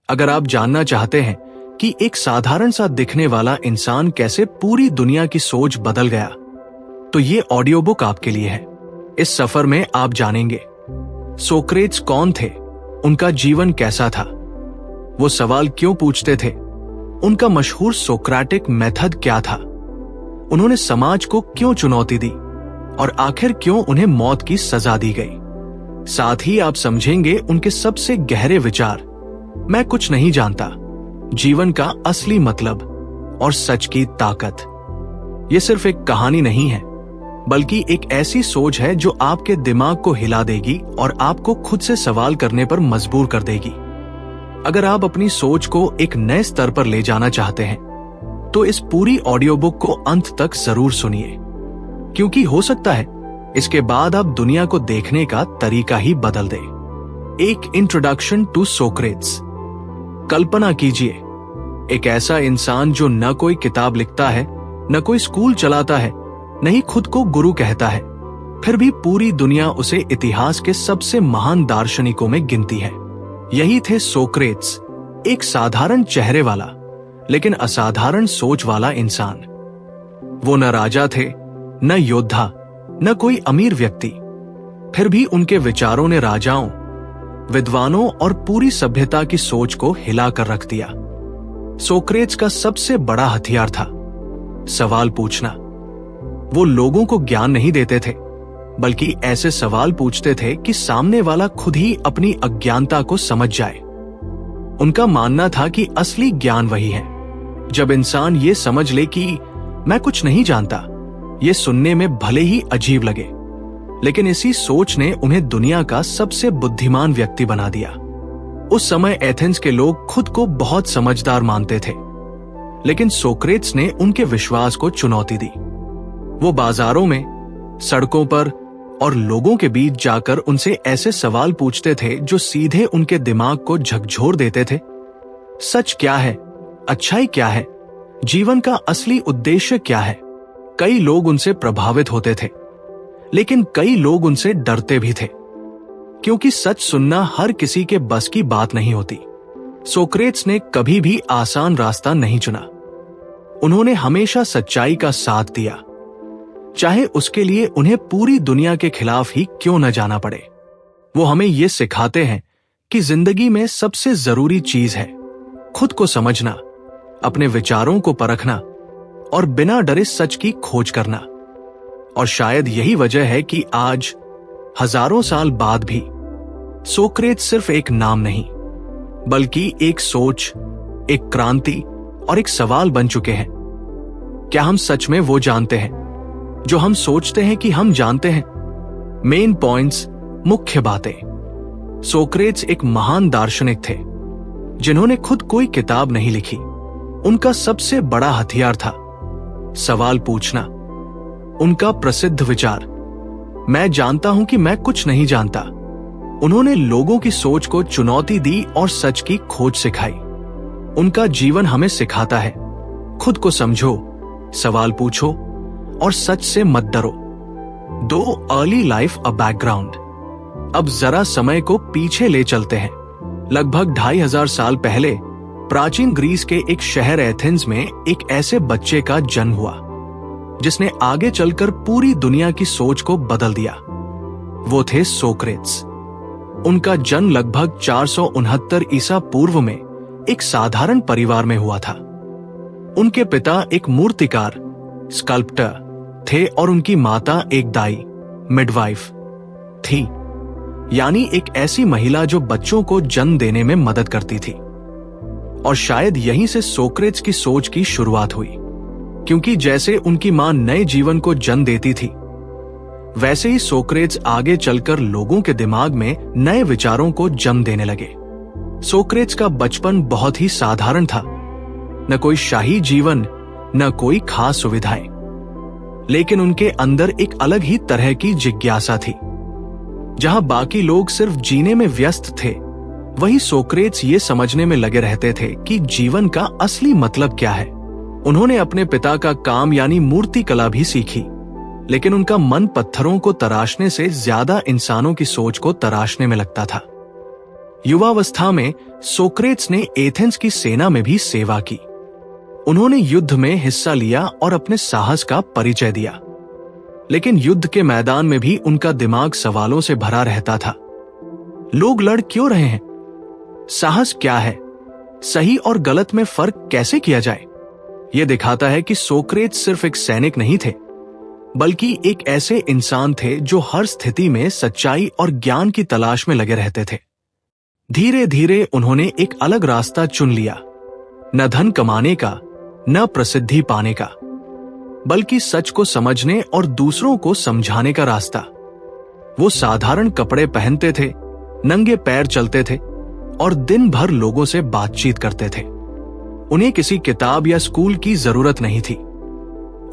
अगर आप जानना चाहते हैं कि एक साधारण सा दिखने वाला इंसान कैसे पूरी दुनिया की सोच बदल गया, तो ये ऑडियो बुक आपके लिए है। इस सफर में आप जानेंगे सोक्रेट्स कौन थे, उनका जीवन कैसा था, वो सवाल क्यों पूछते थे, उनका मशहूर सोक्रेटिक मेथड क्या था, उन्होंने समाज को क्यों चुनौती दी और आखिर क्यों उन्हें मौत की सजा दी गई। साथ ही आप समझेंगे उनके सबसे गहरे विचार, मैं कुछ नहीं जानता, जीवन का असली मतलब और सच की ताकत। यह सिर्फ एक कहानी नहीं है, बल्कि एक ऐसी सोच है जो आपके दिमाग को हिला देगी और आपको खुद से सवाल करने पर मजबूर कर देगी। अगर आप अपनी सोच को एक नए स्तर पर ले जाना चाहते हैं, तो इस पूरी ऑडियो बुक को अंत तक जरूर सुनिए, क्योंकि हो सकता है इसके बाद आप दुनिया को देखने का तरीका ही बदल दे। एक इंट्रोडक्शन टू सोक्रेट्स। कल्पना कीजिए, एक ऐसा इंसान जो न कोई किताब लिखता है, न कोई स्कूल चलाता है, न ही खुद को गुरु कहता है, फिर भी पूरी दुनिया उसे इतिहास के सबसे महान दार्शनिकों में गिनती है। यही थे सोक्रेट्स, एक साधारण चेहरे वाला लेकिन असाधारण सोच वाला इंसान। वो न राजा थे, न योद्धा, न कोई अमीर व्यक्ति, फिर भी उनके विचारों ने राजाओं, विद्वानों और पूरी सभ्यता की सोच को हिला कर रख दिया। सोक्रेट्स का सबसे बड़ा हथियार था सवाल पूछना। वो लोगों को ज्ञान नहीं देते थे, बल्कि ऐसे सवाल पूछते थे कि सामने वाला खुद ही अपनी अज्ञानता को समझ जाए। उनका मानना था कि असली ज्ञान वही है जब इंसान ये समझ ले कि मैं कुछ नहीं जानता। ये सुनने में भले ही अजीब लगे, लेकिन इसी सोच ने उन्हें दुनिया का सबसे बुद्धिमान व्यक्ति बना दिया। उस समय एथेंस के लोग खुद को बहुत समझदार मानते थे, लेकिन सोक्रेट्स ने उनके विश्वास को चुनौती दी। वो बाजारों में, सड़कों पर और लोगों के बीच जाकर उनसे ऐसे सवाल पूछते थे जो सीधे उनके दिमाग को झकझोर देते थे। सच क्या है? अच्छाई क्या है? जीवन का असली उद्देश्य क्या है? कई लोग उनसे प्रभावित होते थे, लेकिन कई लोग उनसे डरते भी थे, क्योंकि सच सुनना हर किसी के बस की बात नहीं होती। सोक्रेट्स ने कभी भी आसान रास्ता नहीं चुना। उन्होंने हमेशा सच्चाई का साथ दिया, चाहे उसके लिए उन्हें पूरी दुनिया के खिलाफ ही क्यों न जाना पड़े। वो हमें ये सिखाते हैं कि जिंदगी में सबसे जरूरी चीज है खुद को समझना, अपने विचारों को परखना और बिना डरे सच की खोज करना। और शायद यही वजह है कि आज, हजारों साल बाद भी, सोक्रेट्स सिर्फ एक नाम नहीं, बल्कि एक सोच, एक क्रांति और एक सवाल बन चुके हैं। क्या हम सच में वो जानते हैं जो हम सोचते हैं कि हम जानते हैं? मेन पॉइंट्स, मुख्य बातें। सोक्रेट्स एक महान दार्शनिक थे जिन्होंने खुद कोई किताब नहीं लिखी। उनका सबसे बड़ा हथियार था सवाल पूछना। उनका प्रसिद्ध विचार, मैं जानता हूं कि मैं कुछ नहीं जानता, उन्होंने लोगों की सोच को चुनौती दी और सच की खोज सिखाई। उनका जीवन हमें सिखाता है, खुद को समझो, सवाल पूछो और सच से मत डरो। दो अर्ली लाइफ अ बैकग्राउंड। अब जरा समय को पीछे ले चलते हैं। लगभग 2500 साल पहले प्राचीन ग्रीस के एक शहर एथेंस में एक ऐसे बच्चे का जन्म हुआ जिसने आगे चलकर पूरी दुनिया की सोच को बदल दिया। वो थे सोक्रेट्स। उनका जन्म लगभग 469 ईसा पूर्व में एक साधारण परिवार में हुआ था। उनके पिता एक मूर्तिकार, स्कल्प्टर थे और उनकी माता एक दाई, मिडवाइफ थी, यानी एक ऐसी महिला जो बच्चों को जन्म देने में मदद करती थी। और शायद यहीं से सोक्रेट्स की सोच की शुरुआत हुई, क्योंकि जैसे उनकी मां नए जीवन को जन्म देती थी, वैसे ही सोक्रेट्स आगे चलकर लोगों के दिमाग में नए विचारों को जन्म देने लगे। सोक्रेट्स का बचपन बहुत ही साधारण था, न कोई शाही जीवन, न कोई खास सुविधाएं, लेकिन उनके अंदर एक अलग ही तरह की जिज्ञासा थी। जहां बाकी लोग सिर्फ जीने में व्यस्त थे, वही सोक्रेट्स ये समझने में लगे रहते थे कि जीवन का असली मतलब क्या है। उन्होंने अपने पिता का काम यानी मूर्ति कला भी सीखी, लेकिन उनका मन पत्थरों को तराशने से ज्यादा इंसानों की सोच को तराशने में लगता था। युवावस्था में सोक्रेट्स ने एथेंस की सेना में भी सेवा की। उन्होंने युद्ध में हिस्सा लिया और अपने साहस का परिचय दिया। लेकिन युद्ध के मैदान में भी उनका दिमाग सवालों से भरा रहता था। लोग लड़ क्यों रहे हैं? साहस क्या है? सही और गलत में फर्क कैसे किया जाए? यह दिखाता है कि सोक्रेट्स सिर्फ एक सैनिक नहीं थे, बल्कि एक ऐसे इंसान थे जो हर स्थिति में सच्चाई और ज्ञान की तलाश में लगे रहते थे। धीरे धीरे उन्होंने एक अलग रास्ता चुन लिया, न धन कमाने का, न प्रसिद्धि पाने का, बल्कि सच को समझने और दूसरों को समझाने का रास्ता। वो साधारण कपड़े पहनते थे, नंगे पैर चलते थे और दिन भर लोगों से बातचीत करते थे। उन्हें किसी किताब या स्कूल की जरूरत नहीं थी।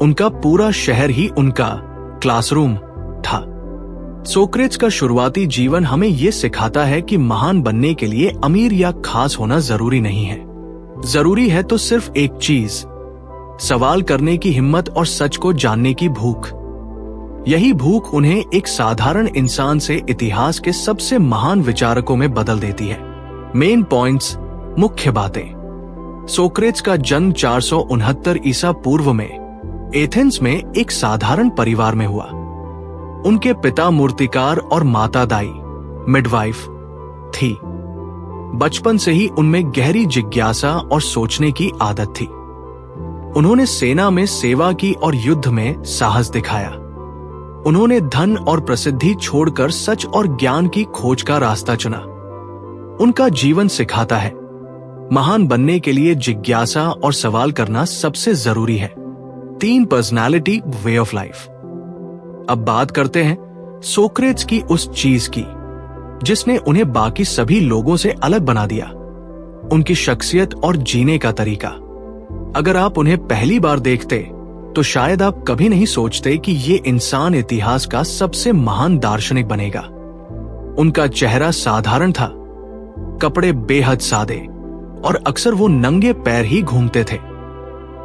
उनका पूरा शहर ही उनका क्लासरूम था। सोक्रेट्स का शुरुआती जीवन हमें यह सिखाता है कि महान बनने के लिए अमीर या खास होना जरूरी नहीं है। जरूरी है तो सिर्फ एक चीज, सवाल करने की हिम्मत और सच को जानने की भूख। यही भूख उन्हें एक साधारण इंसान से इतिहास के सबसे महान विचारकों में बदल देती है। मेन पॉइंट्स, मुख्य बातें। सोक्रेट्स का जन्म 469 ईसा पूर्व में एथेंस में एक साधारण परिवार में हुआ। उनके पिता मूर्तिकार और माता दाई मिडवाइफ थी। बचपन से ही उनमें गहरी जिज्ञासा और सोचने की आदत थी। उन्होंने सेना में सेवा की और युद्ध में साहस दिखाया। उन्होंने धन और प्रसिद्धि छोड़कर सच और ज्ञान की खोज का रास्ता चुना। उनका जीवन सिखाता है, महान बनने के लिए जिज्ञासा और सवाल करना सबसे जरूरी है। 3 पर्सनालिटी वे ऑफ लाइफ। अब बात करते हैं सोक्रेट्स की उस चीज की जिसने उन्हें बाकी सभी लोगों से अलग बना दिया, उनकी शख्सियत और जीने का तरीका। अगर आप उन्हें पहली बार देखते तो शायद आप कभी नहीं सोचते कि ये इंसान इतिहास का सबसे महान दार्शनिक बनेगा। उनका चेहरा साधारण था, कपड़े बेहद सादे और अक्सर वो नंगे पैर ही घूमते थे।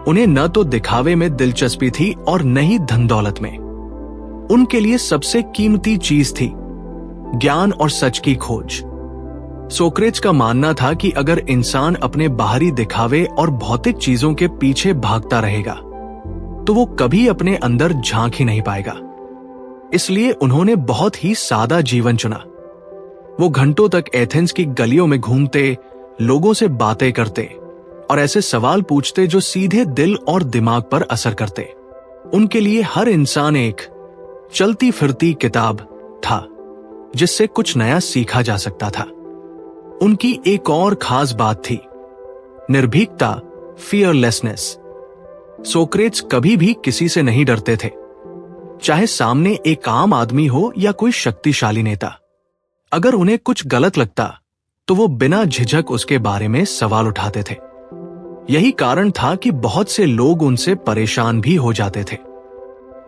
उन्हें न तो दिखावे में दिलचस्पी थी और न ही धन दौलत में। उनके लिए सबसे कीमती चीज थी ज्ञान और सच की खोज। सोक्रेट्स का मानना था कि अगर इंसान अपने बाहरी दिखावे और भौतिक चीजों के पीछे भागता रहेगा तो वो कभी अपने अंदर झांक ही नहीं पाएगा। इसलिए उन्होंने बहुत ही सादा जीवन चुना। वो घंटों तक एथेंस की गलियों में घूमते, लोगों से बातें करते और ऐसे सवाल पूछते जो सीधे दिल और दिमाग पर असर करते। उनके लिए हर इंसान एक चलती फिरती किताब था जिससे कुछ नया सीखा जा सकता था। उनकी एक और खास बात थी निर्भीकता, फियरलेसनेस। सोक्रेट्स कभी भी किसी से नहीं डरते थे, चाहे सामने एक आम आदमी हो या कोई शक्तिशाली नेता। अगर उन्हें कुछ गलत लगता तो वो बिना झिझक उसके बारे में सवाल उठाते थे। यही कारण था कि बहुत से लोग उनसे परेशान भी हो जाते थे,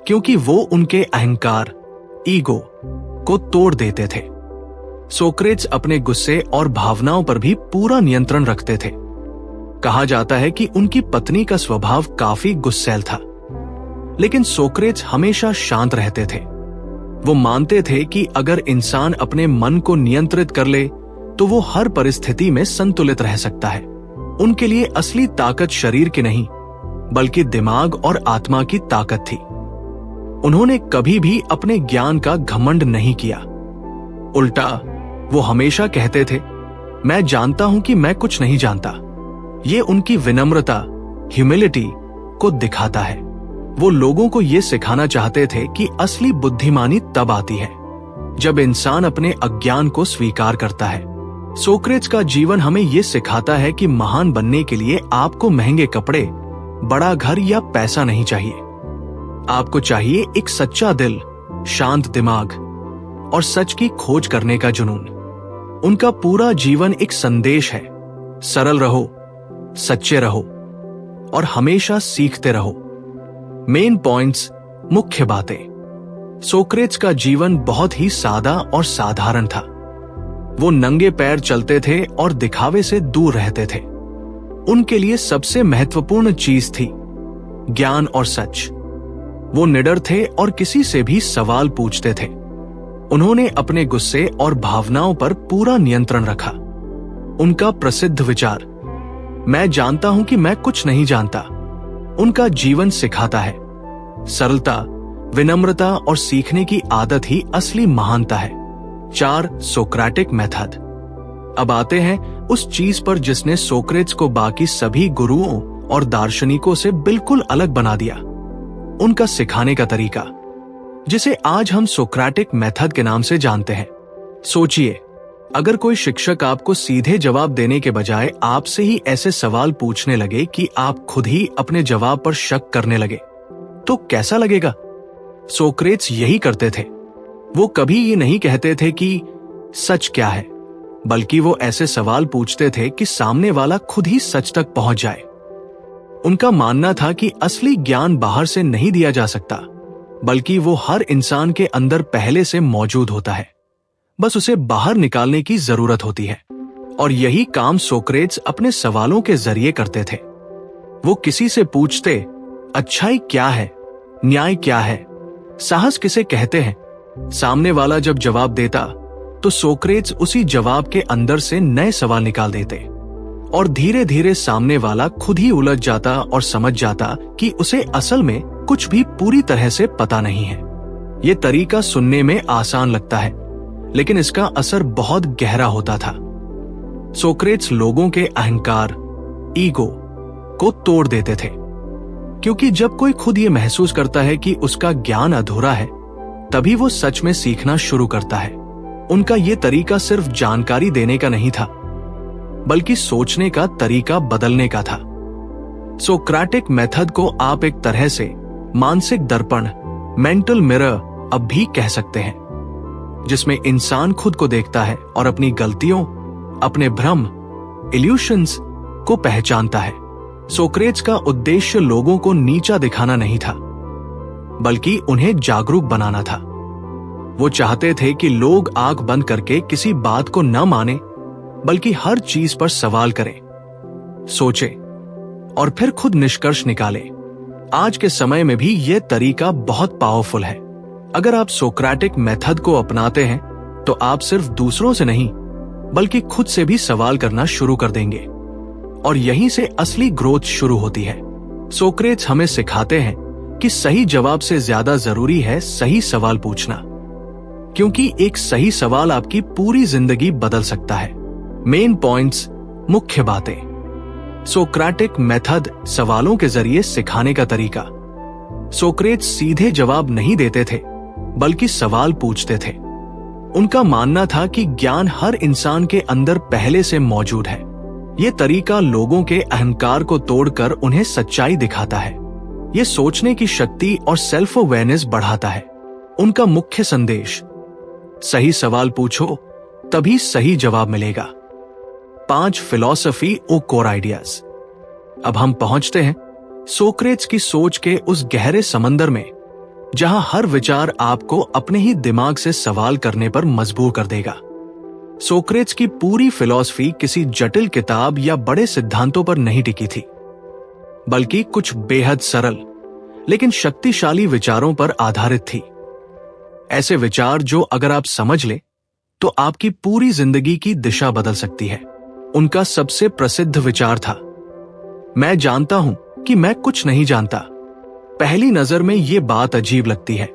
क्योंकि वो उनके अहंकार, ईगो को तोड़ देते थे। सोक्रेट्स अपने गुस्से और भावनाओं पर भी पूरा नियंत्रण रखते थे। कहा जाता है कि उनकी पत्नी का स्वभाव काफी गुस्सैल था, लेकिन सोक्रेट्स हमेशा शांत रहते थे। वो मानते थे कि अगर इंसान अपने मन को नियंत्रित कर ले तो वो हर परिस्थिति में संतुलित रह सकता है। उनके लिए असली ताकत शरीर की नहीं, बल्कि दिमाग और आत्मा की ताकत थी। उन्होंने कभी भी अपने ज्ञान का घमंड नहीं किया। उल्टा वो हमेशा कहते थे, मैं जानता हूं कि मैं कुछ नहीं जानता। ये उनकी विनम्रता, ह्यूमिलिटी को दिखाता है। वो लोगों को ये सिखाना चाहते थे कि असली बुद्धिमानी तब आती है जब इंसान अपने अज्ञान को स्वीकार करता है। सोक्रेट्स का जीवन हमें ये सिखाता है कि महान बनने के लिए आपको महंगे कपड़े, बड़ा घर या पैसा नहीं चाहिए। आपको चाहिए एक सच्चा दिल, शांत दिमाग और सच की खोज करने का जुनून। उनका पूरा जीवन एक संदेश है, सरल रहो, सच्चे रहो और हमेशा सीखते रहो। मेन पॉइंट्स, मुख्य बातें। सोक्रेट्स का जीवन बहुत ही सादा और साधारण था। वो नंगे पैर चलते थे और दिखावे से दूर रहते थे। उनके लिए सबसे महत्वपूर्ण चीज थी ज्ञान और सच। वो निडर थे और किसी से भी सवाल पूछते थे। उन्होंने अपने गुस्से और भावनाओं पर पूरा नियंत्रण रखा। उनका प्रसिद्ध विचार मैं जानता हूं कि मैं कुछ नहीं जानता उनका जीवन सिखाता है। सरलता, विनम्रता और सीखने की आदत ही असली महानता है। 4. Socratic method. अब आते हैं उस चीज पर जिसने सोक्रेट्स को बाकी सभी गुरुओं और दार्शनिकों से बिल्कुल अलग बना दिया, उनका सिखाने का तरीका, जिसे आज हम सोक्रेटिक मेथड के नाम से जानते हैं। सोचिए, अगर कोई शिक्षक आपको सीधे जवाब देने के बजाय आपसे ही ऐसे सवाल पूछने लगे कि आप खुद ही अपने जवाब पर शक करने लगे, तो कैसा लगेगा? सोक्रेट्स यही करते थे। वो कभी ये नहीं कहते थे कि सच क्या है, बल्कि वो ऐसे सवाल पूछते थे कि सामने वाला खुद ही सच तक पहुंच जाए। उनका मानना था कि असली ज्ञान बाहर से नहीं दिया जा सकता, बल्कि वो हर इंसान के अंदर पहले से मौजूद होता है, बस उसे बाहर निकालने की जरूरत होती है। और यही काम सोक्रेट्स अपने सवालों के जरिए करते थे। वो किसी से पूछते, अच्छाई क्या है, न्याय क्या है, साहस किसे कहते हैं। सामने वाला जब जवाब देता तो सोक्रेट्स उसी जवाब के अंदर से नए सवाल निकाल देते, और धीरे धीरे सामने वाला खुद ही उलझ जाता और समझ जाता कि उसे असल में कुछ भी पूरी तरह से पता नहीं है। ये तरीका सुनने में आसान लगता है, लेकिन इसका असर बहुत गहरा होता था। सोक्रेट्स लोगों के अहंकार, ईगो को तोड़ देते थे, क्योंकि जब कोई खुद ये महसूस करता है कि उसका ज्ञान अधूरा है, तभी वो सच में सीखना शुरू करता है। उनका ये तरीका सिर्फ जानकारी देने का नहीं था, बल्कि सोचने का तरीका बदलने का था। सोक्रेटिक मेथड को आप एक तरह से मानसिक दर्पण, मेंटल मिरर अब भी कह सकते हैं, जिसमें इंसान खुद को देखता है और अपनी गलतियों, अपने भ्रम, इल्यूशंस को पहचानता है। सोक्रेट्स का उद्देश्य लोगों को नीचा दिखाना नहीं था, बल्कि उन्हें जागरूक बनाना था। वो चाहते थे कि लोग आंख बंद करके किसी बात को न माने, बल्कि हर चीज पर सवाल करें, सोचे और फिर खुद निष्कर्ष निकाले। आज के समय में भी यह तरीका बहुत पावरफुल है। अगर आप सोक्रेटिक मेथड को अपनाते हैं, तो आप सिर्फ दूसरों से नहीं, बल्कि खुद से भी सवाल करना शुरू कर देंगे, और यहीं से असली ग्रोथ शुरू होती है। सोक्रेट्स हमें सिखाते हैं कि सही जवाब से ज्यादा जरूरी है सही सवाल पूछना, क्योंकि एक सही सवाल आपकी पूरी जिंदगी बदल सकता है। मेन पॉइंट्स, मुख्य बातें। सोक्रेटिक मेथड सवालों के जरिए सिखाने का तरीका। सोक्रेट्स सीधे जवाब नहीं देते थे, बल्कि सवाल पूछते थे। उनका मानना था कि ज्ञान हर इंसान के अंदर पहले से मौजूद है। ये तरीका लोगों के अहंकार को तोड़कर उन्हें सच्चाई दिखाता है। ये सोचने की शक्ति और सेल्फ अवेयरनेस बढ़ाता है। उनका मुख्य संदेश, सही सवाल पूछो, तभी सही जवाब मिलेगा। 5 फिलॉसफी और कोर आइडियाज। अब हम पहुंचते हैं सोक्रेट्स की सोच के उस गहरे समंदर में, जहां हर विचार आपको अपने ही दिमाग से सवाल करने पर मजबूर कर देगा। सोक्रेट्स की पूरी फिलॉसफी किसी जटिल किताब या बड़े सिद्धांतों पर नहीं टिकी थी, बल्कि कुछ बेहद सरल लेकिन शक्तिशाली विचारों पर आधारित थी। ऐसे विचार जो अगर आप समझ ले तो आपकी पूरी जिंदगी की दिशा बदल सकती है। उनका सबसे प्रसिद्ध विचार था, मैं जानता हूं कि मैं कुछ नहीं जानता। पहली नजर में यह बात अजीब लगती है,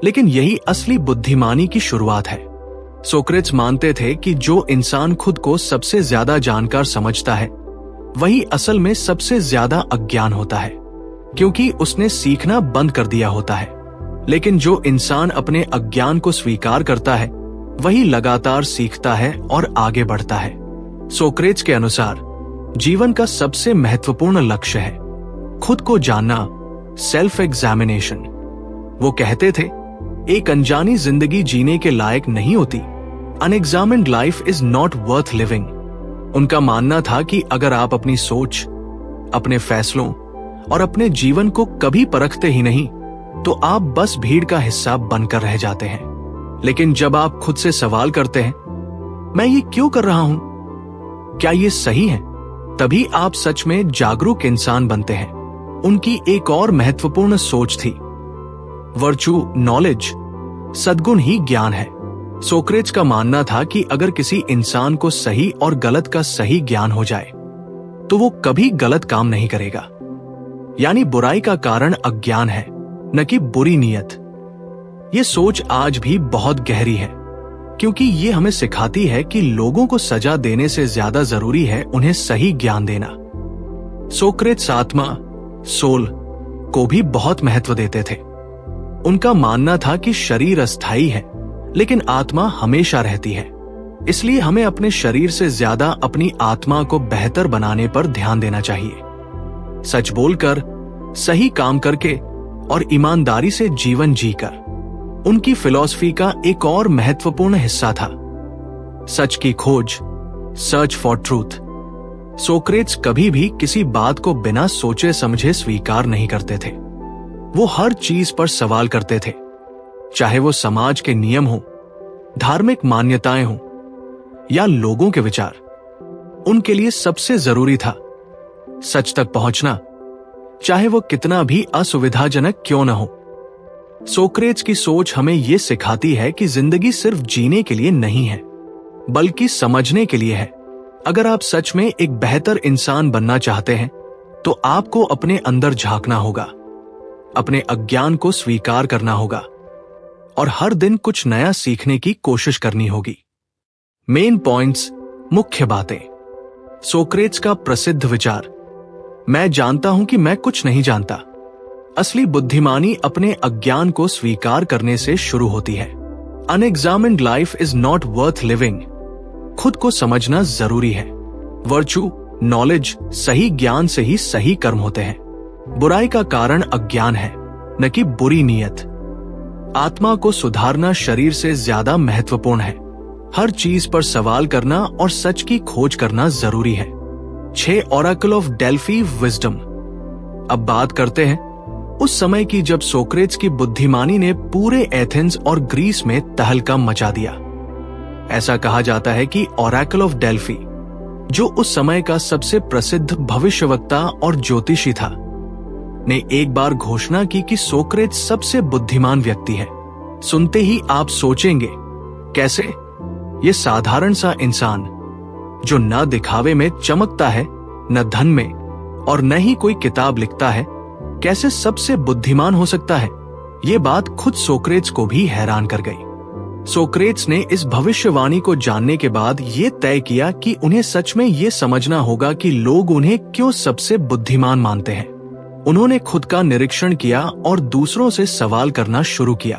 लेकिन यही असली बुद्धिमानी की शुरुआत है। सोक्रेट्स मानते थे कि जो इंसान खुद को सबसे ज्यादा जानकार समझता है, वही असल में सबसे ज्यादा अज्ञान होता है, क्योंकि उसने सीखना बंद कर दिया होता है। लेकिन जो इंसान अपने अज्ञान को स्वीकार करता है, वही लगातार सीखता है और आगे बढ़ता है। सोक्रेट्स के अनुसार जीवन का सबसे महत्वपूर्ण लक्ष्य है खुद को जानना, सेल्फ एग्जामिनेशन। वो कहते थे, एक अनजानी जिंदगी जीने के लायक नहीं होती। Unexamined life is not worth living. उनका मानना था कि अगर आप अपनी सोच, अपने फैसलों और अपने जीवन को कभी परखते ही नहीं, तो आप बस भीड़ का हिस्सा बनकर रह जाते हैं। लेकिन जब आप खुद से सवाल करते हैं, मैं ये क्यों कर रहा हूं, क्या ये सही है, तभी आप सच में जागरूक इंसान बनते हैं। उनकी एक और महत्वपूर्ण सोच थी, वर्चू नॉलेज, सद्गुण ही ज्ञान है। सोक्रेट्स का मानना था कि अगर किसी इंसान को सही और गलत का सही ज्ञान हो जाए तो वो कभी गलत काम नहीं करेगा। यानी बुराई का कारण अज्ञान है, न कि बुरी नीयत। ये सोच आज भी बहुत गहरी है, क्योंकि ये हमें सिखाती है कि लोगों को सजा देने से ज्यादा जरूरी है उन्हें सही ज्ञान देना। सोक्रेट्स आत्मा, सोल को भी बहुत महत्व देते थे। उनका मानना था कि शरीर अस्थायी है, लेकिन आत्मा हमेशा रहती है। इसलिए हमें अपने शरीर से ज्यादा अपनी आत्मा को बेहतर बनाने पर ध्यान देना चाहिए। सच बोलकर, सही काम करके और ईमानदारी से जीवन जीकर उनकी फिलॉसफी का एक और महत्वपूर्ण हिस्सा था सच की खोज, सर्च फॉर ट्रूथ। सोक्रेट्स कभी भी किसी बात को बिना सोचे समझे स्वीकार नहीं करते थे। वो हर चीज पर सवाल करते थे, चाहे वो समाज के नियम हो, धार्मिक मान्यताएं हो या लोगों के विचार। उनके लिए सबसे जरूरी था सच तक पहुंचना, चाहे वो कितना भी असुविधाजनक क्यों न हो। सोक्रेट्स की सोच हमें यह सिखाती है कि जिंदगी सिर्फ जीने के लिए नहीं है, बल्कि समझने के लिए है। अगर आप सच में एक बेहतर इंसान बनना चाहते हैं तो आपको अपने अंदर झांकना होगा, अपने अज्ञान को स्वीकार करना होगा और हर दिन कुछ नया सीखने की कोशिश करनी होगी। मेन पॉइंट्स, मुख्य बातें। सोक्रेट्स का प्रसिद्ध विचार, मैं जानता हूं कि मैं कुछ नहीं जानता। असली बुद्धिमानी अपने अज्ञान को स्वीकार करने से शुरू होती है। Unexamined life is not worth living. खुद को समझना जरूरी है। वर्चू, नॉलेज, सही ज्ञान से ही सही कर्म होते हैं। बुराई का कारण अज्ञान है, न कि बुरी नीयत। आत्मा को सुधारना शरीर से ज्यादा महत्वपूर्ण है। हर चीज पर सवाल करना और सच की खोज करना जरूरी है। 6 ऑरेकल ऑफ डेल्फी विजडम। अब बात करते हैं उस समय की जब सोक्रेट्स की बुद्धिमानी ने पूरे एथेंस और ग्रीस में तहलका मचा दिया। ऐसा कहा जाता है कि ऑरेकल ऑफ डेल्फी, जो उस समय का सबसे प्रसिद्ध भविष्यवक्ता और ज्योतिषी था, ने एक बार घोषणा की कि सोक्रेट्स सबसे बुद्धिमान व्यक्ति है। सुनते ही आप सोचेंगे, कैसे? ये साधारण सा इंसान जो न दिखावे में चमकता है, न धन में और न ही कोई किताब लिखता है, कैसे सबसे बुद्धिमान हो सकता है? ये बात खुद सोक्रेट्स को भी हैरान कर गई। सोक्रेट्स ने इस भविष्यवाणी को जानने के बाद ये तय किया कि उन्हें सच में ये समझना होगा कि लोग उन्हें क्यों सबसे बुद्धिमान मानते हैं। उन्होंने खुद का निरीक्षण किया और दूसरों से सवाल करना शुरू किया।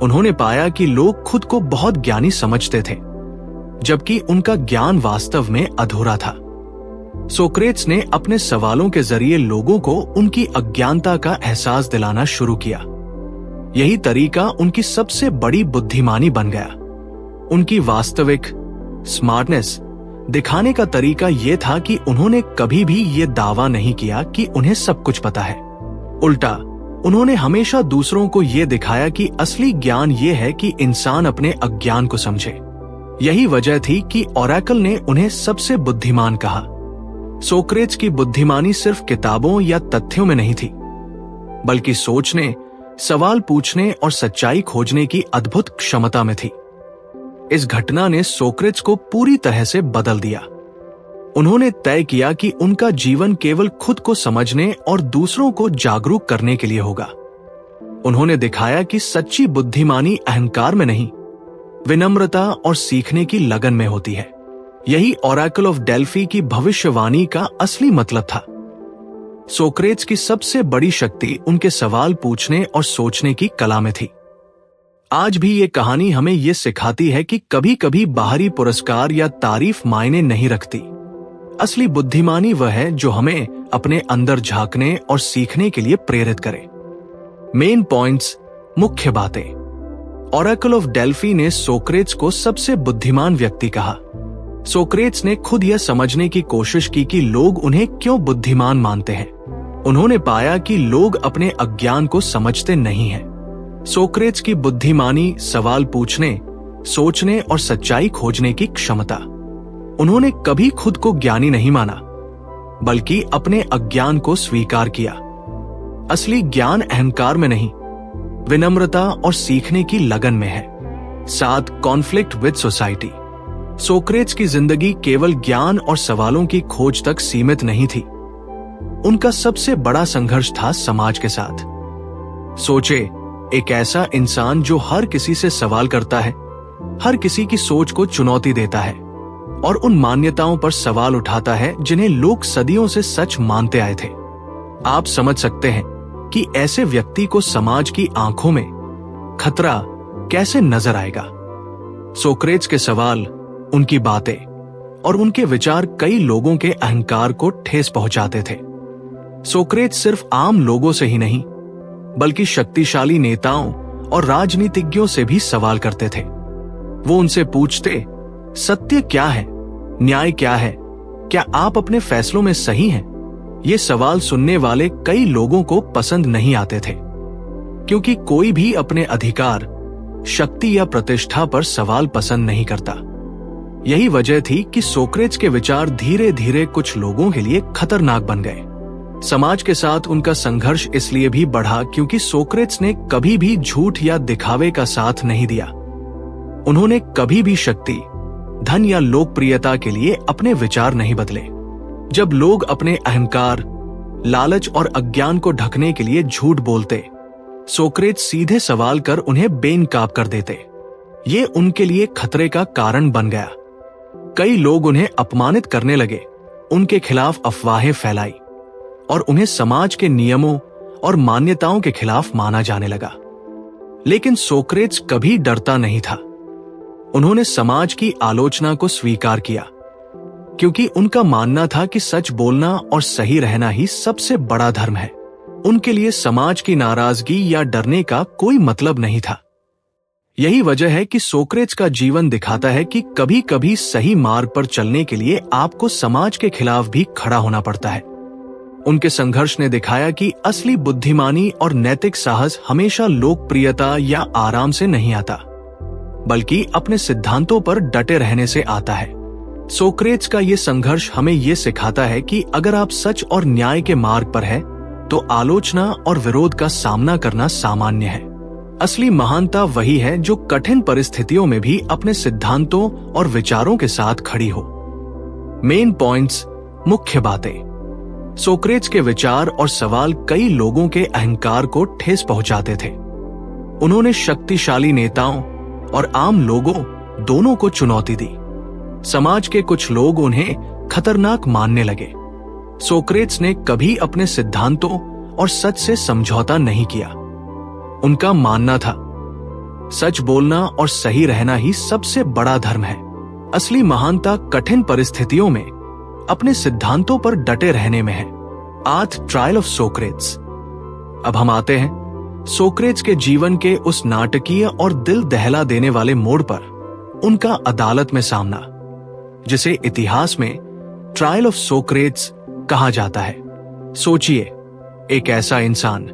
उन्होंने पाया कि लोग खुद को बहुत ज्ञानी समझते थे, जबकि उनका ज्ञान वास्तव में अधूरा था। सोक्रेट्स ने अपने सवालों के जरिए लोगों को उनकी अज्ञानता का एहसास दिलाना शुरू किया। यही तरीका उनकी सबसे बड़ी बुद्धिमानी बन गया। उनकी वास्तविक स्मार्टनेस दिखाने का तरीका यह था कि उन्होंने कभी भी ये दावा नहीं किया कि उन्हें सब कुछ पता है। उल्टा, उन्होंने हमेशा दूसरों को यह दिखाया कि असली ज्ञान यह है कि इंसान अपने अज्ञान को समझे। यही वजह थी कि ऑरेकल ने उन्हें सबसे बुद्धिमान कहा। सोक्रेट्स की बुद्धिमानी सिर्फ किताबों या तथ्यों में नहीं थी, बल्कि सोचने, सवाल पूछने और सच्चाई खोजने की अद्भुत क्षमता में थी। इस घटना ने सोक्रेट्स को पूरी तरह से बदल दिया। उन्होंने तय किया कि उनका जीवन केवल खुद को समझने और दूसरों को जागरूक करने के लिए होगा। उन्होंने दिखाया कि सच्ची बुद्धिमानी अहंकार में नहीं, विनम्रता और सीखने की लगन में होती है। यही ऑरेकल ऑफ डेल्फी की भविष्यवाणी का असली मतलब था। सोक्रेट्स की सबसे बड़ी शक्ति उनके सवाल पूछने और सोचने की कला में थी। आज भी ये कहानी हमें ये सिखाती है कि कभी कभी बाहरी पुरस्कार या तारीफ मायने नहीं रखती। असली बुद्धिमानी वह है जो हमें अपने अंदर झांकने और सीखने के लिए प्रेरित करे। मेन पॉइंट्स, मुख्य बातें। ऑरेकल ऑफ डेल्फी ने सोक्रेट्स को सबसे बुद्धिमान व्यक्ति कहा। सोक्रेट्स ने खुद यह समझने की कोशिश की कि लोग उन्हें क्यों बुद्धिमान मानते हैं। उन्होंने पाया कि लोग अपने अज्ञान को समझते नहीं हैं। सोक्रेट्स की बुद्धिमानी, सवाल पूछने, सोचने और सच्चाई खोजने की क्षमता। उन्होंने कभी खुद को ज्ञानी नहीं माना, बल्कि अपने अज्ञान को स्वीकार किया। असली ज्ञान अहंकार में नहीं, विनम्रता और सीखने की लगन में है। 7. Conflict with society. सोक्रेट्स की जिंदगी केवल ज्ञान और सवालों की खोज तक सीमित नहीं थी। उनका सबसे बड़ा संघर्ष था समाज के साथ। सोचे, एक ऐसा इंसान जो हर किसी से सवाल करता है, हर किसी की सोच को चुनौती देता है और उन मान्यताओं पर सवाल उठाता है जिन्हें लोग सदियों से सच मानते आए थे। आप समझ सकते हैं कि ऐसे व्यक्ति को समाज की आंखों में खतरा कैसे नजर आएगा। सोक्रेट्स के सवाल, उनकी बातें और उनके विचार कई लोगों के अहंकार को ठेस पहुंचाते थे। सोक्रेट्स सिर्फ आम लोगों से ही नहीं, बल्कि शक्तिशाली नेताओं और राजनीतिज्ञों से भी सवाल करते थे। वो उनसे पूछते, सत्य क्या है, न्याय क्या है, क्या आप अपने फैसलों में सही हैं? ये सवाल सुनने वाले कई लोगों को पसंद नहीं आते थे, क्योंकि कोई भी अपने अधिकार, शक्ति या प्रतिष्ठा पर सवाल पसंद नहीं करता। यही वजह थी कि सोक्रेट्स के विचार धीरे धीरे कुछ लोगों के लिए खतरनाक बन गए। समाज के साथ उनका संघर्ष इसलिए भी बढ़ा क्योंकि सोक्रेट्स ने कभी भी झूठ या दिखावे का साथ नहीं दिया। उन्होंने कभी भी शक्ति, धन या लोकप्रियता के लिए अपने विचार नहीं बदले। जब लोग अपने अहंकार, लालच और अज्ञान को ढकने के लिए झूठ बोलते, सोक्रेट्स सीधे सवाल कर उन्हें बेनकाब कर देते। ये उनके लिए खतरे का कारण बन गया। कई लोग उन्हें अपमानित करने लगे, उनके खिलाफ अफवाहें फैलाई और उन्हें समाज के नियमों और मान्यताओं के खिलाफ माना जाने लगा। लेकिन सोक्रेट्स कभी डरता नहीं था। उन्होंने समाज की आलोचना को स्वीकार किया, क्योंकि उनका मानना था कि सच बोलना और सही रहना ही सबसे बड़ा धर्म है। उनके लिए समाज की नाराजगी या डरने का कोई मतलब नहीं था। यही वजह है कि सोक्रेट्स का जीवन दिखाता है कि कभी कभी सही मार्ग पर चलने के लिए आपको समाज के खिलाफ भी खड़ा होना पड़ता है। उनके संघर्ष ने दिखाया कि असली बुद्धिमानी और नैतिक साहस हमेशा लोकप्रियता या आराम से नहीं आता, बल्कि अपने सिद्धांतों पर डटे रहने से आता है। सोक्रेट्स का ये संघर्ष हमें ये सिखाता है कि अगर आप सच और न्याय के मार्ग पर हैं, तो आलोचना और विरोध का सामना करना सामान्य है। असली महानता वही है जो कठिन परिस्थितियों में भी अपने सिद्धांतों और विचारों के साथ खड़ी हो। मेन पॉइंट्स, मुख्य बातें। सोक्रेट्स के विचार और सवाल कई लोगों के अहंकार को ठेस पहुंचाते थे। उन्होंने शक्तिशाली नेताओं और आम लोगों दोनों को चुनौती दी। समाज के कुछ लोग उन्हें खतरनाक मानने लगे। सोक्रेट्स ने कभी अपने सिद्धांतों और सच से समझौता नहीं किया। उनका मानना था, सच बोलना और सही रहना ही सबसे बड़ा धर्म है। असली महानता कठिन परिस्थितियों में अपने सिद्धांतों पर डटे रहने में है। 8 ट्रायल ऑफ सोक्रेट्स। अब हम आते हैं सोक्रेट्स के जीवन के उस नाटकीय और दिल दहला देने वाले मोड़ पर, उनका अदालत में सामना, जिसे इतिहास में ट्रायल ऑफ सोक्रेट्स कहा जाता है। सोचिए, एक ऐसा इंसान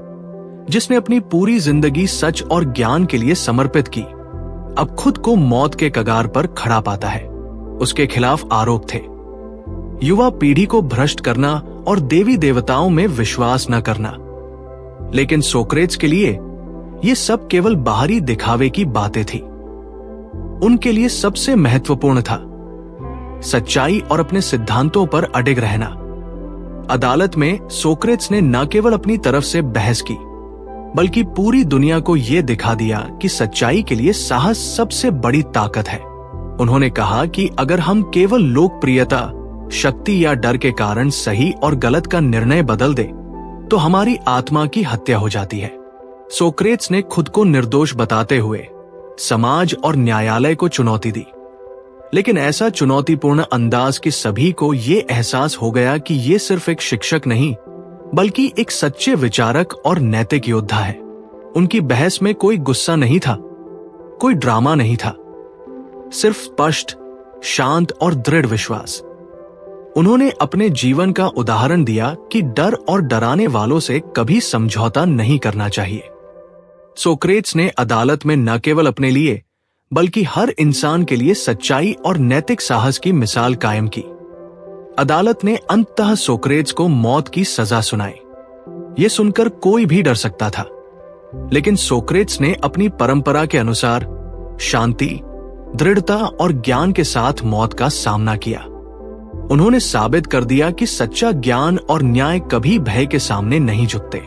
जिसने अपनी पूरी जिंदगी सच और ज्ञान के लिए समर्पित की, अब खुद को मौत के कगार पर खड़ा पाता है। उसके खिलाफ आरोप थे, युवा पीढ़ी को भ्रष्ट करना और देवी देवताओं में विश्वास न करना। लेकिन सोक्रेट्स के लिए ये सब केवल बाहरी दिखावे की बातें थी। उनके लिए सबसे महत्वपूर्ण था सच्चाई और अपने सिद्धांतों पर अडिग रहना। अदालत में सोक्रेट्स ने न केवल अपनी तरफ से बहस की, बल्कि पूरी दुनिया को यह दिखा दिया कि सच्चाई के लिए साहस सबसे बड़ी ताकत है। उन्होंने कहा कि अगर हम केवल लोकप्रियता, शक्ति या डर के कारण सही और गलत का निर्णय बदल दे, तो हमारी आत्मा की हत्या हो जाती है। सोक्रेट्स ने खुद को निर्दोष बताते हुए समाज और न्यायालय को चुनौती दी, लेकिन ऐसा चुनौतीपूर्ण अंदाज कि सभी को ये एहसास हो गया कि ये सिर्फ एक शिक्षक नहीं, बल्कि एक सच्चे विचारक और नैतिक योद्धा है। उनकी बहस में कोई गुस्सा नहीं था, कोई ड्रामा नहीं था, सिर्फ स्पष्ट, शांत और दृढ़ विश्वास। उन्होंने अपने जीवन का उदाहरण दिया कि डर और डराने वालों से कभी समझौता नहीं करना चाहिए। सोक्रेट्स ने अदालत में न केवल अपने लिए, बल्कि हर इंसान के लिए सच्चाई और नैतिक साहस की मिसाल कायम की। अदालत ने अंततः सोक्रेट्स को मौत की सजा सुनाई। यह सुनकर कोई भी डर सकता था, लेकिन सोक्रेट्स ने अपनी परंपरा के अनुसार शांति, दृढ़ता और ज्ञान के साथ मौत का सामना किया। उन्होंने साबित कर दिया कि सच्चा ज्ञान और न्याय कभी भय के सामने नहीं झुकते।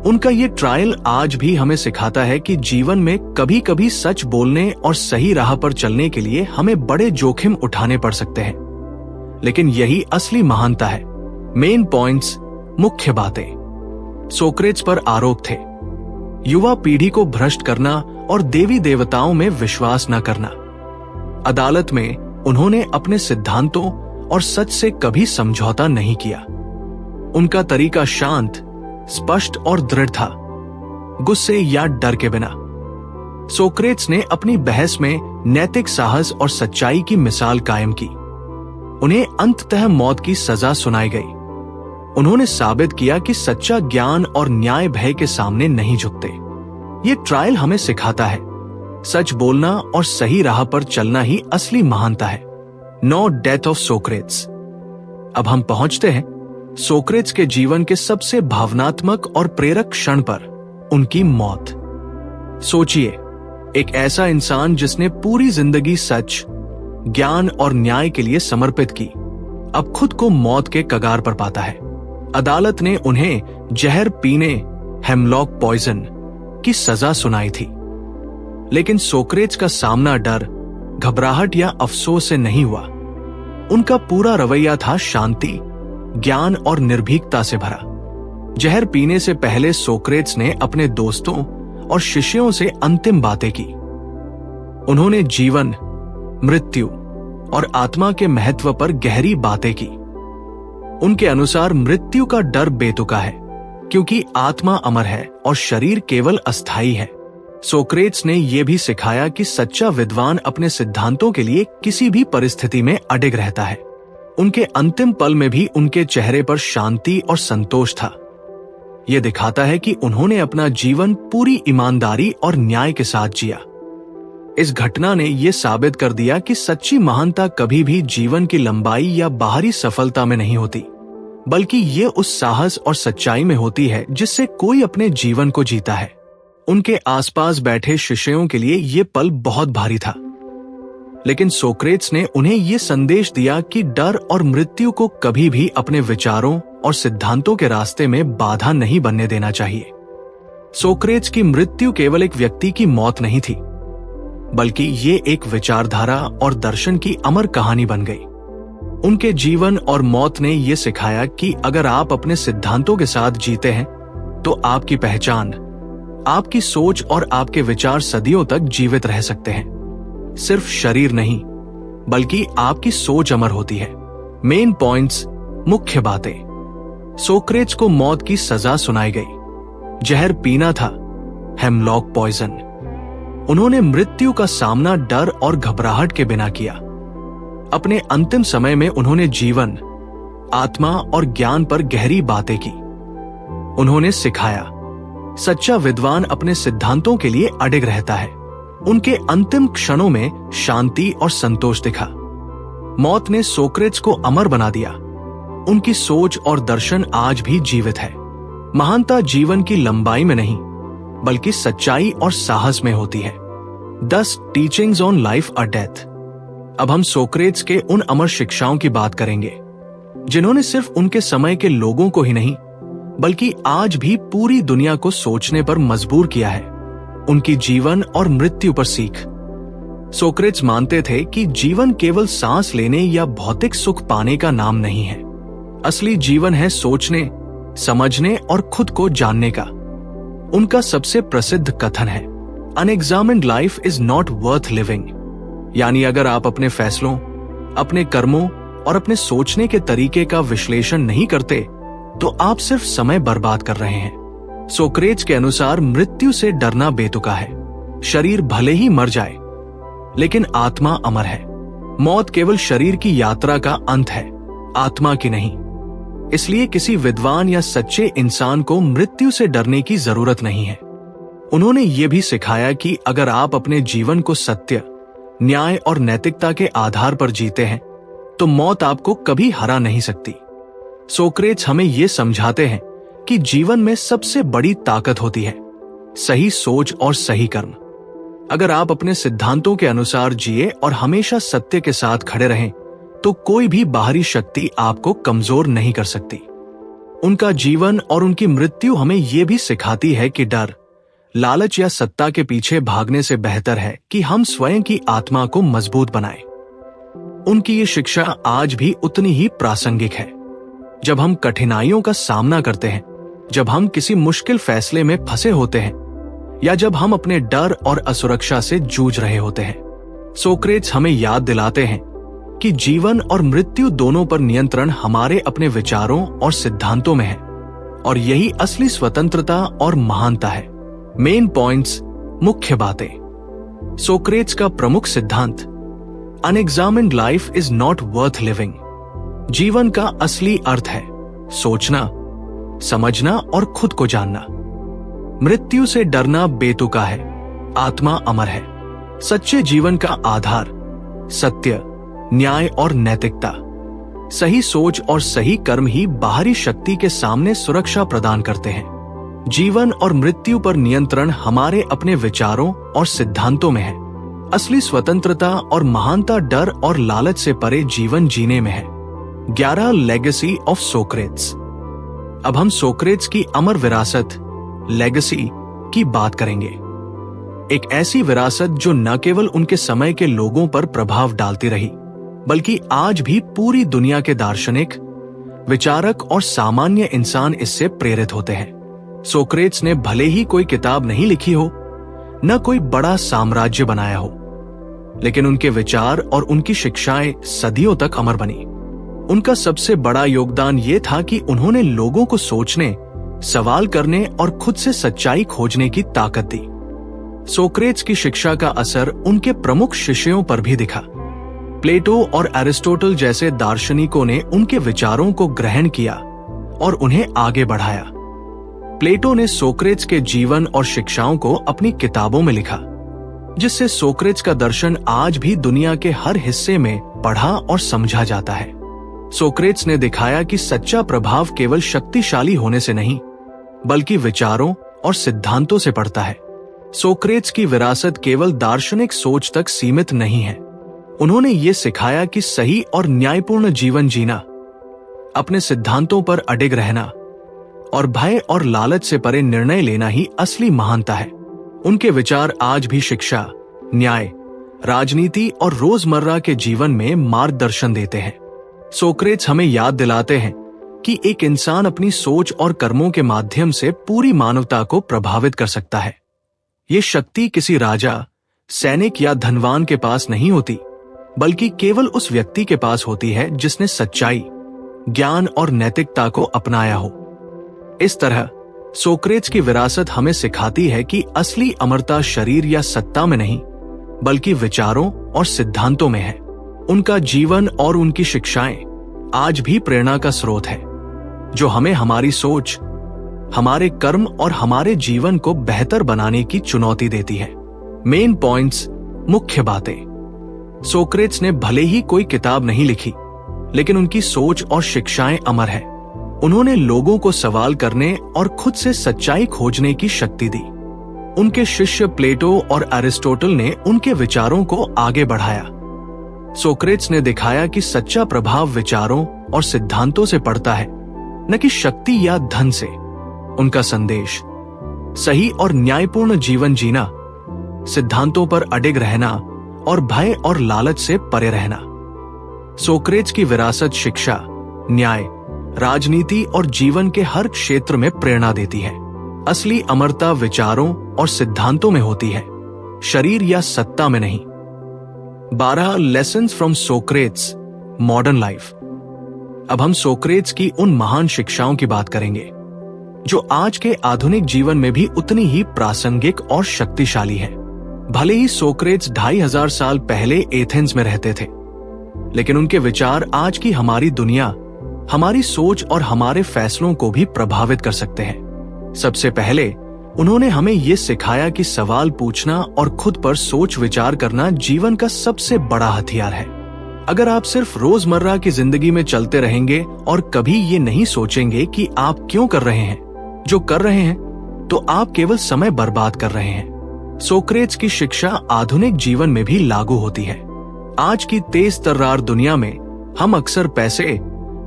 उनका ये ट्रायल आज भी हमें सिखाता है कि जीवन में कभी कभी सच बोलने और सही राह पर चलने के लिए हमें बड़े जोखिम उठाने पड़ सकते हैं, लेकिन यही असली महानता है। मेन पॉइंट्स, मुख्य बातें। सोक्रेट्स पर आरोप थे, युवा पीढ़ी को भ्रष्ट करना और देवी देवताओं में विश्वास न करना। अदालत में उन्होंने अपने सिद्धांतों और सच से कभी समझौता नहीं किया। उनका तरीका शांत, स्पष्ट और दृढ़ था, गुस्से या डर के बिना। सोक्रेट्स ने अपनी बहस में नैतिक साहस और सच्चाई की मिसाल कायम की। उन्हें अंततः मौत की सजा सुनाई गई। उन्होंने साबित किया कि सच्चा ज्ञान और न्याय भय के सामने नहीं झुकते। ये ट्रायल हमें सिखाता है, सच बोलना और सही राह पर चलना ही असली महानता है। No death of Socrates. अब हम पहुंचते हैं सोक्रेट्स के जीवन के सबसे भावनात्मक और प्रेरक क्षण पर, उनकी मौत। सोचिए, एक ऐसा इंसान जिसने पूरी जिंदगी सच, ज्ञान और न्याय के लिए समर्पित की, अब खुद को मौत के कगार पर पाता है। अदालत ने उन्हें जहर पीने, हेमलॉक पॉइजन की सजा सुनाई थी, लेकिन सोक्रेट्स का सामना डर, घबराहट या अफसोस से नहीं हुआ। उनका पूरा रवैया था शांति, ज्ञान और निर्भीकता से भरा। जहर पीने से पहले सोक्रेट्स ने अपने दोस्तों और शिष्यों से अंतिम बातें की। उन्होंने जीवन, मृत्यु और आत्मा के महत्व पर गहरी बातें की। उनके अनुसार मृत्यु का डर बेतुका है, क्योंकि आत्मा अमर है और शरीर केवल अस्थायी है। सोक्रेट्स ने यह भी सिखाया कि सच्चा विद्वान अपने सिद्धांतों के लिए किसी भी परिस्थिति में अडिग रहता है। उनके अंतिम पल में भी उनके चेहरे पर शांति और संतोष था। यह दिखाता है कि उन्होंने अपना जीवन पूरी ईमानदारी और न्याय के साथ जिया। इस घटना ने यह साबित कर दिया कि सच्ची महानता कभी भी जीवन की लंबाई या बाहरी सफलता में नहीं होती, बल्कि ये उस साहस और सच्चाई में होती है जिससे कोई अपने जीवन को जीता है। उनके आसपास बैठे शिष्यों के लिए ये पल बहुत भारी था, लेकिन सोक्रेट्स ने उन्हें ये संदेश दिया कि डर और मृत्यु को कभी भी अपने विचारों और सिद्धांतों के रास्ते में बाधा नहीं बनने देना चाहिए। सोक्रेट्स की मृत्यु केवल एक व्यक्ति की मौत नहीं थी, बल्कि ये एक विचारधारा और दर्शन की अमर कहानी बन गई। उनके जीवन और मौत ने यह सिखाया कि अगर आप अपने सिद्धांतों के साथ जीते हैं, तो आपकी पहचान, आपकी सोच और आपके विचार सदियों तक जीवित रह सकते हैं। सिर्फ शरीर नहीं, बल्कि आपकी सोच अमर होती है। मेन पॉइंट्स, मुख्य बातें। सोक्रेट्स को मौत की सजा सुनाई गई। जहर पीना था, हेमलॉक पॉइजन। उन्होंने मृत्यु का सामना डर और घबराहट के बिना किया। अपने अंतिम समय में उन्होंने जीवन, आत्मा और ज्ञान पर गहरी बातें की। उन्होंने सिखाया, सच्चा विद्वान अपने सिद्धांतों के लिए अडिग रहता है। उनके अंतिम क्षणों में शांति और संतोष दिखा। मौत ने सोक्रेट्स को अमर बना दिया। उनकी सोच और दर्शन आज भी जीवित है। महानता जीवन की लंबाई में नहीं, बल्कि सच्चाई और साहस में होती है। 10 टीचिंग्स ऑन लाइफ और डेथ। अब हम सोक्रेट्स के उन अमर शिक्षाओं की बात करेंगे, जिन्होंने सिर्फ उनके समय के लोगों को ही नहीं, बल्कि आज भी पूरी दुनिया को सोचने पर मजबूर किया है। उनकी जीवन और मृत्यु पर सीख। सोक्रेट्स मानते थे कि जीवन केवल सांस लेने या भौतिक सुख पाने का नाम नहीं है। असली जीवन है सोचने, समझने और खुद को जानने का। उनका सबसे प्रसिद्ध कथन है, unexamined life is not worth living. यानी अगर आप अपने फैसलों, अपने कर्मों और अपने सोचने के तरीके का विश्लेषण नहीं करते, तो आप सिर्फ समय बर्बाद कर रहे हैं। सोक्रेट्स के अनुसार मृत्यु से डरना बेतुका है। शरीर भले ही मर जाए, लेकिन आत्मा अमर है। मौत केवल शरीर की यात्रा का अंत है, आत्मा की नहीं। इसलिए किसी विद्वान या सच्चे इंसान को मृत्यु से डरने की जरूरत नहीं है। उन्होंने ये भी सिखाया कि अगर आप अपने जीवन को सत्य, न्याय और नैतिकता के आधार पर जीते हैं, तो मौत आपको कभी हरा नहीं सकती। सोक्रेट्स हमें ये समझाते हैं कि जीवन में सबसे बड़ी ताकत होती है सही सोच और सही कर्म। अगर आप अपने सिद्धांतों के अनुसार जिए और हमेशा सत्य के साथ खड़े रहें, तो कोई भी बाहरी शक्ति आपको कमजोर नहीं कर सकती। उनका जीवन और उनकी मृत्यु हमें यह भी सिखाती है कि डर, लालच या सत्ता के पीछे भागने से बेहतर है कि हम स्वयं की आत्मा को मजबूत बनाएं। उनकी ये शिक्षा आज भी उतनी ही प्रासंगिक है। जब हम कठिनाइयों का सामना करते हैं, जब हम किसी मुश्किल फैसले में फंसे होते हैं, या जब हम अपने डर और असुरक्षा से जूझ रहे होते हैं, सोक्रेट्स हमें याद दिलाते हैं कि जीवन और मृत्यु दोनों पर नियंत्रण हमारे अपने विचारों और सिद्धांतों में है, और यही असली स्वतंत्रता और महानता है। मेन पॉइंट्स, मुख्य बातें। सोक्रेट्स का प्रमुख सिद्धांत, unexamined life is not worth living. जीवन का असली अर्थ है सोचना, समझना और खुद को जानना। मृत्यु से डरना बेतुका है, आत्मा अमर है। सच्चे जीवन का आधार सत्य, न्याय और नैतिकता। सही सोच और सही कर्म ही बाहरी शक्ति के सामने सुरक्षा प्रदान करते हैं। जीवन और मृत्यु पर नियंत्रण हमारे अपने विचारों और सिद्धांतों में है। असली स्वतंत्रता और महानता डर और लालच से परे जीवन जीने में है। 11 लेगेसी ऑफ सोक्रेट्स। अब हम सोक्रेट्स की अमर विरासत, लेगेसी की बात करेंगे। एक ऐसी विरासत जो न केवल उनके समय के लोगों पर प्रभाव डालती रही, बल्कि आज भी पूरी दुनिया के दार्शनिक, विचारक और सामान्य इंसान इससे प्रेरित होते हैं। सोक्रेट्स ने भले ही कोई किताब नहीं लिखी हो, न कोई बड़ा साम्राज्य बनाया हो, लेकिन उनके विचार और उनकी शिक्षाएं सदियों तक अमर बनी। उनका सबसे बड़ा योगदान ये था कि उन्होंने लोगों को सोचने, सवाल करने और खुद से सच्चाई खोजने की ताकत दी। सोक्रेट्स की शिक्षा का असर उनके प्रमुख शिष्यों पर भी दिखा। प्लेटो और एरिस्टोटल जैसे दार्शनिकों ने उनके विचारों को ग्रहण किया और उन्हें आगे बढ़ाया। प्लेटो ने सोक्रेट्स के जीवन और शिक्षाओं को अपनी किताबों में लिखा, जिससे सोक्रेट्स का दर्शन आज भी दुनिया के हर हिस्से में पढ़ा और समझा जाता है। सोक्रेट्स ने दिखाया कि सच्चा प्रभाव केवल शक्तिशाली होने से नहीं, बल्कि विचारों और सिद्धांतों से पड़ता है। सोक्रेट्स की विरासत केवल दार्शनिक सोच तक सीमित नहीं है। उन्होंने ये सिखाया कि सही और न्यायपूर्ण जीवन जीना, अपने सिद्धांतों पर अडिग रहना और भय और लालच से परे निर्णय लेना ही असली महानता है। उनके विचार आज भी शिक्षा, न्याय, राजनीति और रोजमर्रा के जीवन में मार्गदर्शन देते हैं। सोक्रेट्स हमें याद दिलाते हैं कि एक इंसान अपनी सोच और कर्मों के माध्यम से पूरी मानवता को प्रभावित कर सकता है। ये शक्ति किसी राजा, सैनिक या धनवान के पास नहीं होती, बल्कि केवल उस व्यक्ति के पास होती है जिसने सच्चाई, ज्ञान और नैतिकता को अपनाया हो। इस तरह सोक्रेट्स की विरासत हमें सिखाती है कि असली अमरता शरीर या सत्ता में नहीं, बल्कि विचारों और सिद्धांतों में है। उनका जीवन और उनकी शिक्षाएं आज भी प्रेरणा का स्रोत है, जो हमें हमारी सोच, हमारे कर्म और हमारे जीवन को बेहतर बनाने की चुनौती देती है। मेन पॉइंट्स, मुख्य बातें। सोक्रेट्स ने भले ही कोई किताब नहीं लिखी, लेकिन उनकी सोच और शिक्षाएं अमर है। उन्होंने लोगों को सवाल करने और खुद से सच्चाई खोजने की शक्ति दी। उनके शिष्य प्लेटो और एरिस्टोटल ने उनके विचारों को आगे बढ़ाया। सोक्रेट्स ने दिखाया कि सच्चा प्रभाव विचारों और सिद्धांतों से पड़ता है, न कि शक्ति या धन से। उनका संदेश, सही और न्यायपूर्ण जीवन जीना, सिद्धांतों पर अडिग रहना और भय और लालच से परे रहना। सोक्रेट्स की विरासत शिक्षा, न्याय, राजनीति और जीवन के हर क्षेत्र में प्रेरणा देती है। असली अमरता विचारों और सिद्धांतों में होती है, शरीर या सत्ता में नहीं। 12 lessons from Socrates, modern life. अब हम सोक्रेट्स की उन महान शिक्षाओं की बात करेंगे जो आज के आधुनिक जीवन में भी उतनी ही प्रासंगिक और शक्तिशाली है। भले ही सोक्रेट्स 2500 साल पहले एथेंस में रहते थे, लेकिन उनके विचार आज की हमारी दुनिया, हमारी सोच और हमारे फैसलों को भी प्रभावित कर सकते हैं। सबसे पहले उन्होंने हमें ये सिखाया कि सवाल पूछना और खुद पर सोच विचार करना जीवन का सबसे बड़ा हथियार है। अगर आप सिर्फ रोजमर्रा की जिंदगी में चलते रहेंगे और कभी ये नहीं सोचेंगे कि आप क्यों कर रहे हैं जो कर रहे हैं, तो आप केवल समय बर्बाद कर रहे हैं। सोक्रेट्स की शिक्षा आधुनिक जीवन में भी लागू होती है। आज की तेज तर्रार दुनिया में हम अक्सर पैसे,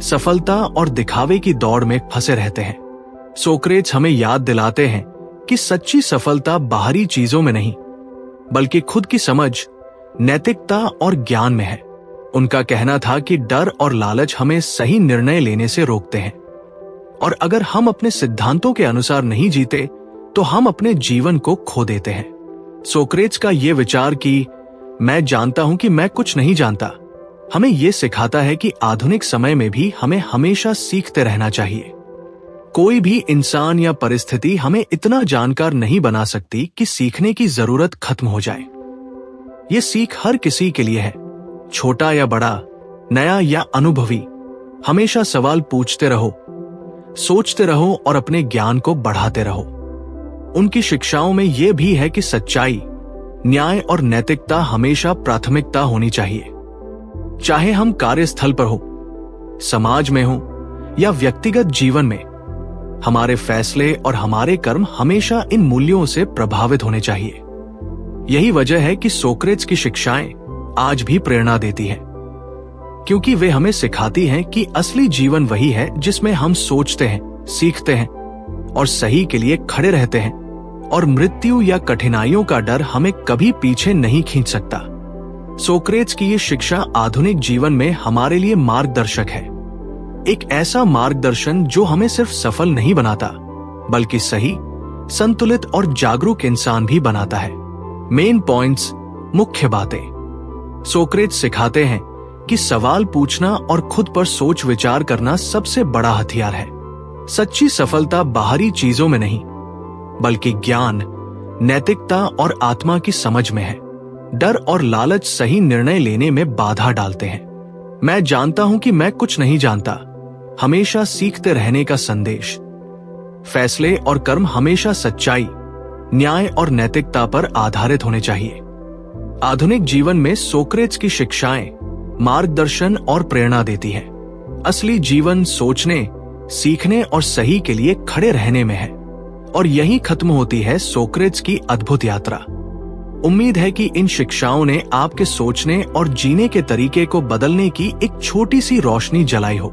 सफलता और दिखावे की दौड़ में फंसे रहते हैं। सोक्रेट्स हमें याद दिलाते हैं कि सच्ची सफलता बाहरी चीजों में नहीं, बल्कि खुद की समझ, नैतिकता और ज्ञान में है। उनका कहना था कि डर और लालच हमें सही निर्णय लेने से रोकते हैं, और अगर हम अपने सिद्धांतों के अनुसार नहीं जीते तो हम अपने जीवन को खो देते हैं। सोक्रेट्स का यह विचार कि मैं जानता हूं कि मैं कुछ नहीं जानता, हमें यह सिखाता है कि आधुनिक समय में भी हमें हमेशा सीखते रहना चाहिए। कोई भी इंसान या परिस्थिति हमें इतना जानकार नहीं बना सकती कि सीखने की जरूरत खत्म हो जाए। ये सीख हर किसी के लिए है, छोटा या बड़ा, नया या अनुभवी। हमेशा सवाल पूछते रहो, सोचते रहो और अपने ज्ञान को बढ़ाते रहो। उनकी शिक्षाओं में यह भी है कि सच्चाई, न्याय और नैतिकता हमेशा प्राथमिकता होनी चाहिए। चाहे हम कार्यस्थल पर हो, समाज में हो या व्यक्तिगत जीवन में, हमारे फैसले और हमारे कर्म हमेशा इन मूल्यों से प्रभावित होने चाहिए। यही वजह है कि सोक्रेट्स की शिक्षाएं आज भी प्रेरणा देती है, क्योंकि वे हमें सिखाती हैं कि असली जीवन वही है जिसमें हम सोचते हैं, सीखते हैं और सही के लिए खड़े रहते हैं, और मृत्यु या कठिनाइयों का डर हमें कभी पीछे नहीं खींच सकता। सोक्रेट्स की ये शिक्षा आधुनिक जीवन में हमारे लिए मार्गदर्शक है, एक ऐसा मार्गदर्शन जो हमें सिर्फ सफल नहीं बनाता, बल्कि सही, संतुलित और जागरूक इंसान भी बनाता है। मेन पॉइंट्स, मुख्य बातें। सोक्रेट्स सिखाते हैं कि सवाल पूछना और खुद पर सोच विचार करना सबसे बड़ा हथियार है। सच्ची सफलता बाहरी चीजों में नहीं, बल्कि ज्ञान, नैतिकता और आत्मा की समझ में है। डर और लालच सही निर्णय लेने में बाधा डालते हैं। मैं जानता हूं कि मैं कुछ नहीं जानता, हमेशा सीखते रहने का संदेश। फैसले और कर्म हमेशा सच्चाई, न्याय और नैतिकता पर आधारित होने चाहिए। आधुनिक जीवन में सोक्रेट्स की शिक्षाएं मार्गदर्शन और प्रेरणा देती है। असली जीवन सोचने, सीखने और सही के लिए खड़े रहने में है, और यही खत्म होती है सोक्रेट्स की अद्भुत यात्रा। उम्मीद है कि इन शिक्षाओं ने आपके सोचने और जीने के तरीके को बदलने की एक छोटी सी रोशनी जलाई हो।